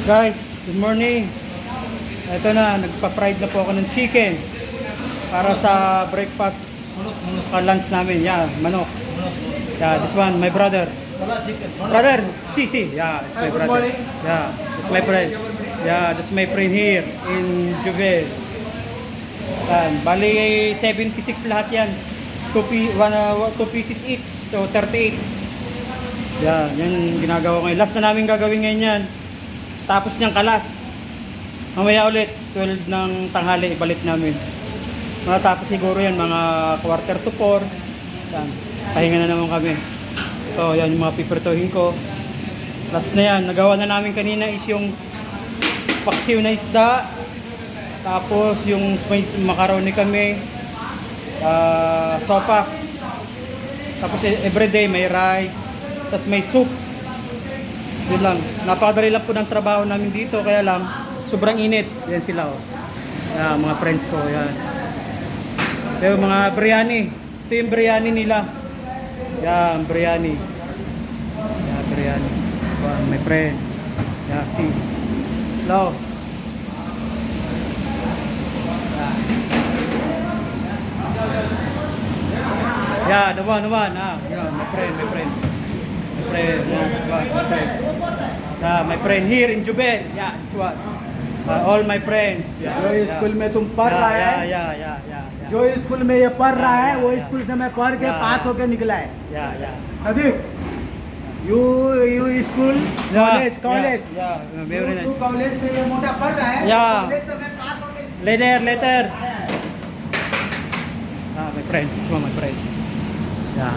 Guys, good morning. Ito na, nagpa-fried na po ako ng chicken para sa breakfast lunch namin. Yeah, manok. Yeah, this one, my brother. Brother, si. Yeah, it's my brother. Yeah, it's my friend. Yeah, that's my friend here in Juve. Yan, bali 76 lahat yan. 2 pieces each, so 38. Yan, yan ginagawa ko ngayon. Last na namin gagawin ngayon yan. Tapos niyang kalas. Mamaya ulit, 12 ng tanghali, ibalik namin. Matapos siguro yan, mga 3:45. Yan, pahinga na naman kami. So, yan yung mga pipertuhin ko. Last na yan, nagawa na namin kanina is yung paksiw na isda. Tapos yung macaroni kami. Sopas. Tapos everyday may rice. Tapos may soup. Yun lang. Napakadali lang po ng trabaho namin dito. Kaya lang, sobrang init. Yan sila oh. Yan, mga friends ko. Yan. Ito yung mga biryani. Ito yung biryani nila. Yan, biryani. Yan, biryani. Yan, my friend. Yan, see. Hello. Yeah, the one. Yeah, my friend. My friend, my friend here in Juve. Yeah, this one. All my friends. Yeah, जो स्कूल में तुम पढ़ रहा है, yeah. जो स्कूल में ये पढ़ रहा है, वो स्कूल से मैं पढ़ के पास होके निकला है। Yeah. Sadiq, you school, college, Yeah, very तू nice. कॉलेज में ये मोटा पढ़ रहा है, Yeah. कॉलेज से मैं पास होके Later. My friend. This one, my friend. Yeah.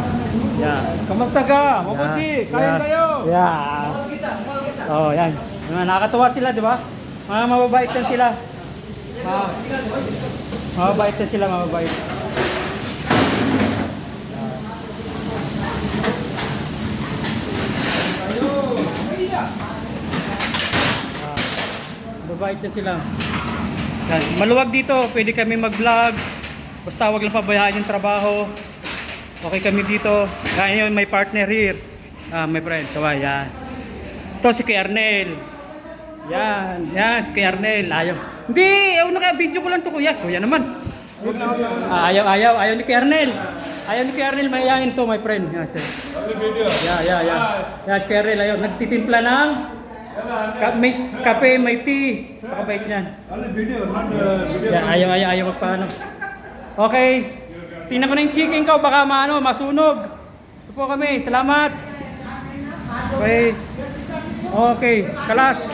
Kamusta ka? Mabuti. Kaya tayo. Yeah. Oh, yan. Nakakatuwa sila, di ba? Mga mababait yan sila. Mababait yan sila, mababait. Mababait yan sila. Yan. Maluwag dito, pwede kami mag-vlog. Basta wag lang pabayaan yung trabaho. Okay kami dito. Kaya yun, may partner here. My friend, kaway, yan. Ito si Kuya Arnel. Yan, si Kuya Arnel. Ayaw. Hindi, naka-video ko lang to kuya. Kuya naman. Ayaw ni Kuya Arnel. Ayaw ni Kuya Arnel, mayayain to, my friend. Yan, sir. Yeah. Yan, si Kuya Arnel, ayaw. Nagtitimpla ng kape, may tea. Pakabait niyan. Yan, ayaw magpaano. Okay. Tingnan ko na yung chicken ko, baka masunog. Ito po kami, salamat. Okay, kalas.